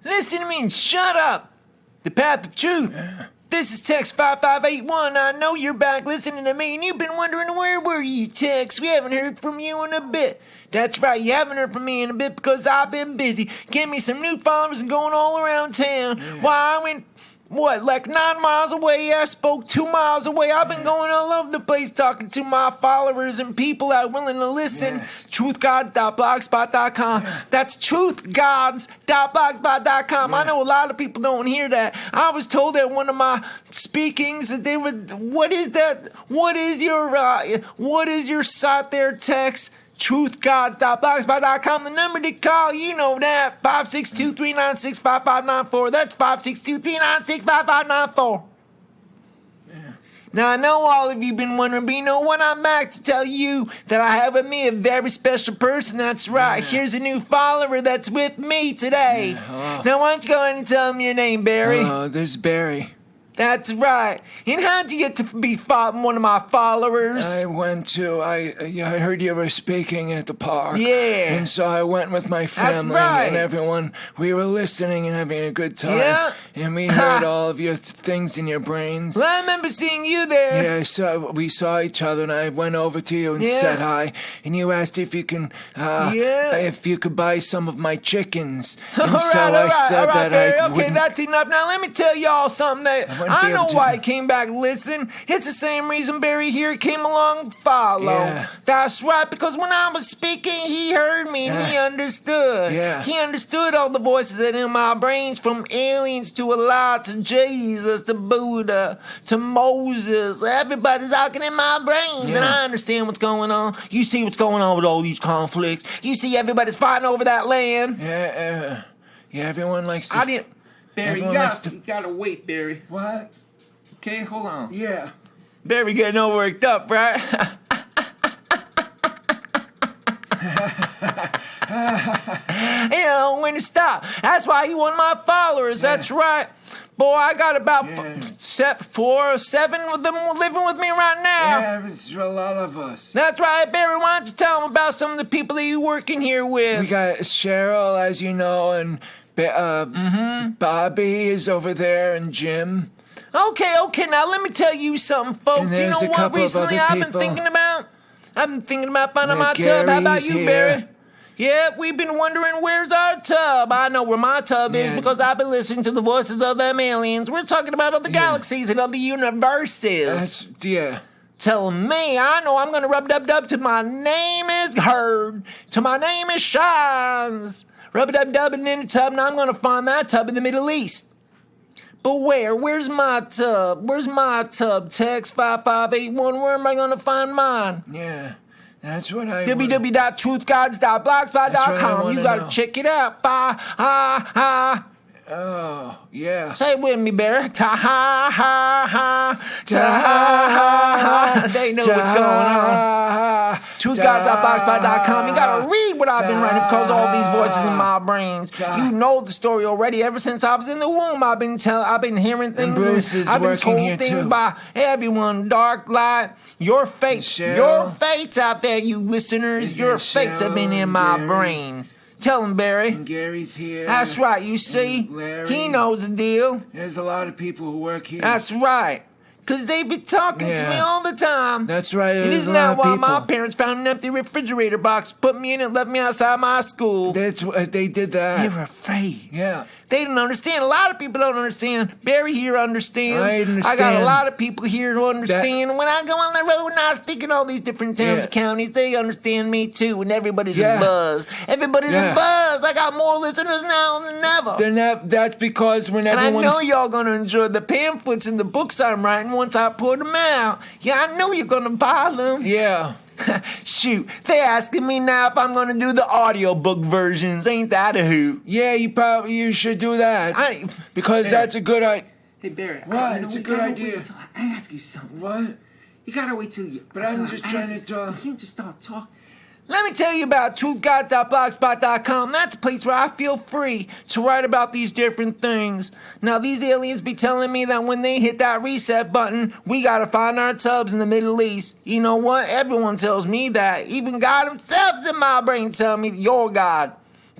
Listen to me and shut up. The path of truth. This is Tex 5581. I know you're back listening to me, and you've been wondering where were you, Tex? We haven't heard from you in a bit. That's right, you haven't heard from me in a bit because I've been busy getting me some new followers and going all around town. Why, I went, like 9 miles away? I spoke 2 miles away. I've been going all over the place talking to my followers and people that are willing to listen. Truthgods.blogspot.com. That's truthgods.blogspot.com. I know a lot of people don't hear that. I was told at one of my speakings that they would, what is that? What is your site there, Tex? Truthgods.blogspot.com. The number to call, you know that, 562-396-5594. That's 562-396-5594. Now, I know all of you been wondering, but you know what? I'm back to tell you that I have with me a very special person. That's right. Here's a new follower that's with me today. Now, why don't you go ahead and tell him your name, Barry? This is Barry. That's right. And how'd you get to be one of my followers? I heard you were speaking at the park. Yeah. And so I went with my family and everyone. We were listening and having a good time. Yeah. And we heard all of your things in your brains. Well, I remember seeing you there. Yeah, so we saw each other and I went over to you and said hi. And you asked if you can, if you could buy some of my chickens. And I said Barry, I wouldn't. That's enough. Now, let me tell y'all something that I know why he came back. Listen, it's the same reason Barry here came along to follow. Yeah. That's right, because when I was speaking, he heard me and he understood. Yeah. He understood all the voices that in my brains, from aliens to Allah to Jesus to Buddha to Moses. Everybody's talking in my brains, and I understand what's going on. You see what's going on with all these conflicts. You see everybody's fighting over that land. Yeah, everyone likes to... Barry, you gotta wait, Barry. What? Okay, hold on. Yeah. Barry getting all worked up, right? You know when to stop. That's why he won my followers. That's right. Boy, I got about 6 or 7 of them living with me right now. Yeah, it's a lot of us. That's right, Barry. Why don't you tell them about some of the people that you working here with? We got Cheryl, as you know, and Bobby is over there, and Jim. Okay. Now let me tell you something, folks. You know what? Recently, I've been thinking about finding my tub. How about you, Barry? Yeah, we've been wondering where's our tub. I know where my tub is because I've been listening to the voices of them aliens. We're talking about other galaxies and other universes. Telling me, I know I'm gonna rub-dub-dub till my name is heard, till my name is shines. Rub-a-dub-dubbing in the tub, and I'm gonna find that tub in the Middle East. But where? Where's my tub? Where's my tub? Text 5581. Where am I gonna find mine? Yeah, that's what I www.truthgods.blogspot.com. You gotta check it out. Oh, yeah. Say it with me, Barry. Ta-ha-ha-ha. Ta-ha-ha-ha. They know what's going on. Truthgods.blogspot.com. You gotta read what I've been writing because all these voices in my brains. You know the story already. Ever since I was in the womb, I've been hearing things. I've been told things by everyone. Dark light. Your fates. Your fates out there, you listeners. Your fates have been in my brains. Tell him, Barry. And Gary's here. That's right, you see? He knows the deal. There's a lot of people who work here. That's right. Because they be talking to me all the time. That's right. And isn't that why my parents found an empty refrigerator box, put me in it, left me outside my school? They did that. They were afraid. Yeah. They didn't understand. A lot of people don't understand. Barry here understands. I understand. I got a lot of people here who understand. When I go on the road and I speak in all these different towns and counties, they understand me too. And everybody's a buzz. Everybody's a buzz. I got more listeners now than ever. That's because when everyone's... And I know y'all gonna enjoy the pamphlets and the books I'm writing once I put them out. Yeah, I know you're gonna buy them. Yeah. Shoot, they asking me now if I'm gonna do the audiobook versions. Ain't that a hoot? Yeah, you should do that. Because Barry. That's a good idea. Hey, Barry. What? It's a good idea. I ask you something. What? You gotta wait till you... But I'm just trying to talk. You can't just start talking. Let me tell you about truthgod.blogspot.com. That's a place where I feel free to write about these different things. Now, these aliens be telling me that when they hit that reset button, we gotta find our tubs in the Middle East. You know what? Everyone tells me that. Even God himself's in my brain telling me, your God.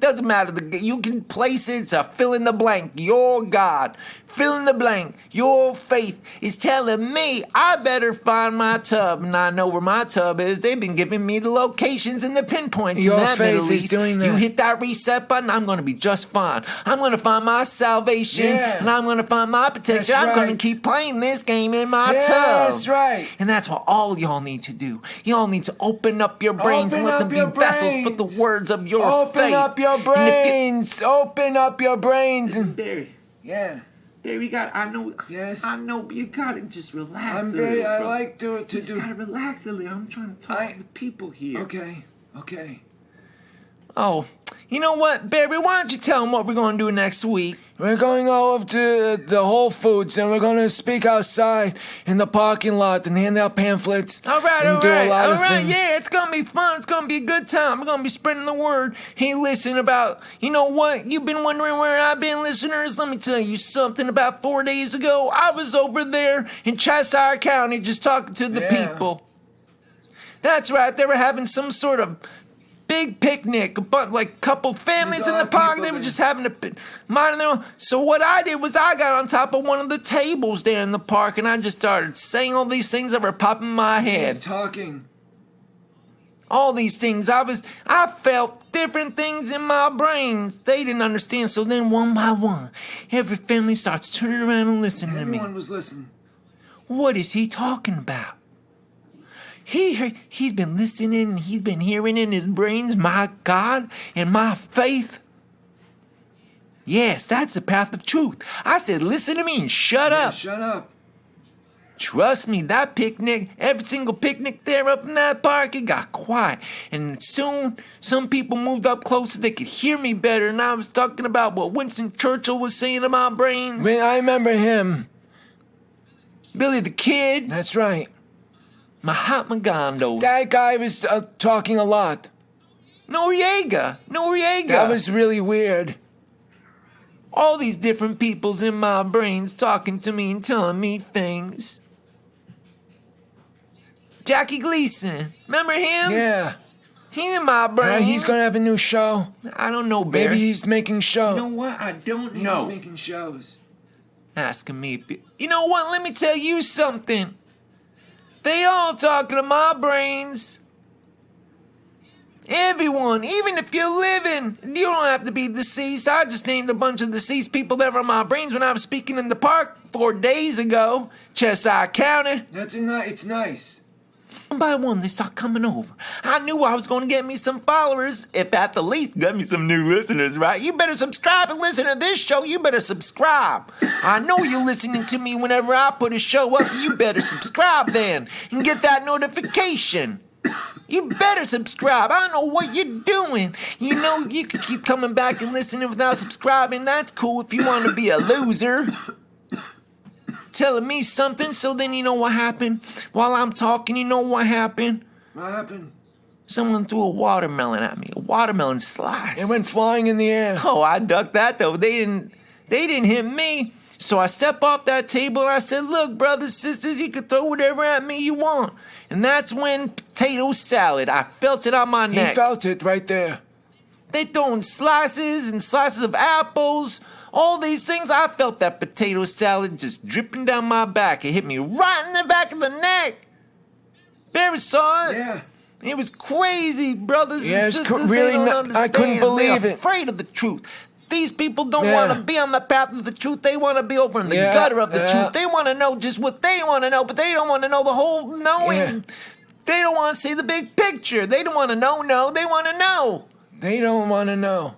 doesn't matter. You can place it. It's a fill in the blank. Your God. Fill in the blank. Your faith is telling me I better find my tub. And I know where my tub is. They've been giving me the locations and the pinpoints. Your in that faith Middle East. is doing that. You hit that reset button, I'm going to be just fine. I'm going to find my salvation. Yeah. And I'm going to find my protection. That's I'm going right. to keep playing this game in my tub. That's right. And that's what all y'all need to do. Y'all need to open up your brains and let them be vessels for the words of your faith. Open up your brains. Open up your brains. And Barry. Yeah. Barry, I know. Yes. I know, but you gotta just relax. I like to you just gotta relax a little. I'm trying to talk to the people here. Okay. Oh, you know what, Barry? Why don't you tell them what we're gonna do next week? We're going over to the Whole Foods and we're going to speak outside in the parking lot and hand out pamphlets. All right. Things. Yeah, it's going to be fun. It's going to be a good time. We're going to be spreading the word. Hey, listen about, you know what? You've been wondering where I've been, listeners? Let me tell you something. About 4 days ago, I was over there in Cheshire County just talking to the people. That's right. They were having some sort of big picnic, like a couple families in the park. They were just having a minding their own. So what I did was I got on top of one of the tables there in the park and I just started saying all these things that were popping in my head. Talking. All these things. I felt different things in my brains. They didn't understand. So then one by one, every family starts turning around and listening to me. Everyone was listening. What is he talking about? He's been listening and he's been hearing in his brains my God and my faith. Yes, that's the path of truth. I said, listen to me and shut up. Shut up. Trust me, that picnic, every single picnic there up in that park, it got quiet. And soon, some people moved up closer. They could hear me better. And I was talking about what Winston Churchill was saying in my brains. I remember him. Billy the Kid. That's right. Mahatma Gandhi. That guy was talking a lot. Noriega. That was really weird. All these different peoples in my brains talking to me and telling me things. Jackie Gleason. Remember him? Yeah. He's in my brain. He's going to have a new show. I don't know, Barry. Maybe he's making shows. You know what? I don't know. He's making shows. Asking me if you know what? Let me tell you something. They all talking to my brains. Everyone, even if you're living, you don't have to be deceased. I just named a bunch of deceased people that were in my brains when I was speaking in the park 4 days ago. Cheshire County. It's nice. One by one, they start coming over. I knew I was going to get me some followers, if at the least get me some new listeners, right? You better subscribe and listen to this show. You better subscribe. I know you're listening to me whenever I put a show up. You better subscribe then and get that notification. You better subscribe. I don't know what you're doing. You know, you can keep coming back and listening without subscribing. That's cool if you want to be a loser. Telling me something, so then you know what happened? While I'm talking, you know what happened? What happened? Someone threw a watermelon at me. A watermelon slice. It went flying in the air. Oh, I ducked that though. They didn't hit me. So I stepped off that table and I said, look, brothers, sisters, you can throw whatever at me you want. And that's when potato salad, I felt it on my neck. He felt it right there. They throwing slices and slices of apples. All these things, I felt that potato salad just dripping down my back. It hit me right in the back of the neck. Barry saw it. Yeah. It was crazy, brothers and sisters. Really they don't understand. I couldn't believe They're afraid of the truth. These people don't want to be on the path of the truth. They want to be over in the gutter of the truth. They want to know just what they want to know, but they don't want to know the whole knowing. Yeah. They don't want to see the big picture. They don't want to know. No, they want to know. They don't want to know.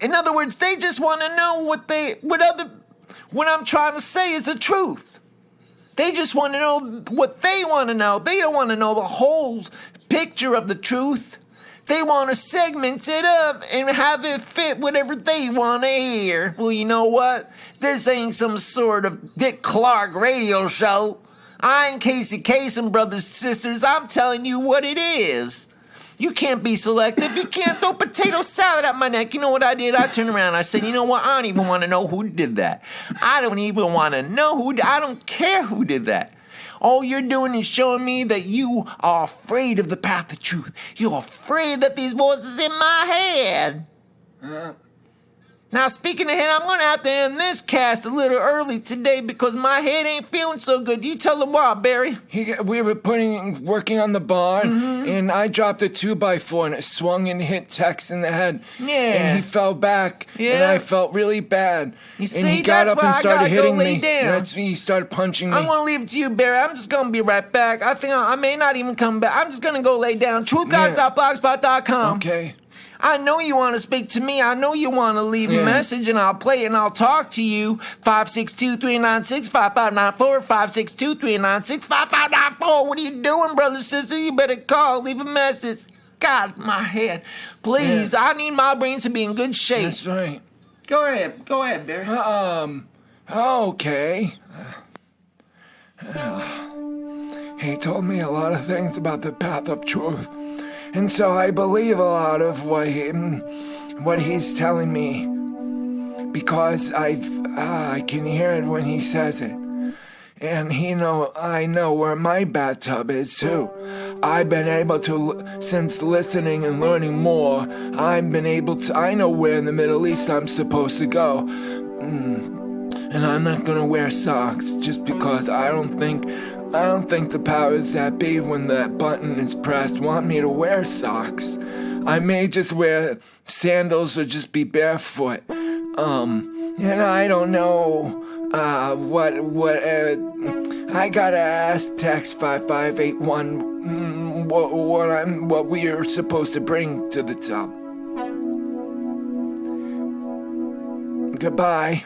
In other words, they just want to know what I'm trying to say is the truth. They just want to know what they want to know. They don't want to know the whole picture of the truth. They want to segment it up and have it fit whatever they want to hear. Well, you know what? This ain't some sort of Dick Clark radio show. I ain't Casey Kasem, brothers and sisters. I'm telling you what it is. You can't be selective. You can't throw potato salad at my neck. You know what I did? I turned around and I said, you know what? I don't even want to know who did that. I don't even want to know I don't care who did that. All you're doing is showing me that you are afraid of the path of truth. You're afraid that these voices in my head. Now, speaking of head, I'm going to have to end this cast a little early today because my head ain't feeling so good. You tell them why, Barry. We were working on the barn, and I dropped a 2x4, and it swung and hit Tex in the head. Yeah. And he fell back, and I felt really bad. You see, and he got that's up and why started I gotta hitting go lay me. down. He started punching me. I'm going to leave it to you, Barry. I'm just going to be right back. I think I may not even come back. I'm just going to go lay down. TruthGods.blogspot.com. Okay. I know you want to speak to me. I know you want to leave a message, and I'll play it, and I'll talk to you. 562-396-5594, 562-396-5594. What are you doing, brother, sister? You better call. Leave a message. God, my head. Please, I need my brains to be in good shape. That's right. Go ahead, Barry. Okay. He told me a lot of things about the path of truth. And so I believe a lot of what he's telling me, because I can hear it when he says it. And I know where my bathtub is too. I've been able to, since listening and learning more, I know where in the Middle East I'm supposed to go. And I'm not gonna wear socks just because I don't think the powers that be, when that button is pressed, want me to wear socks. I may just wear sandals or just be barefoot. And I don't know what I gotta ask Tex 5581 what we are supposed to bring to the top. Goodbye.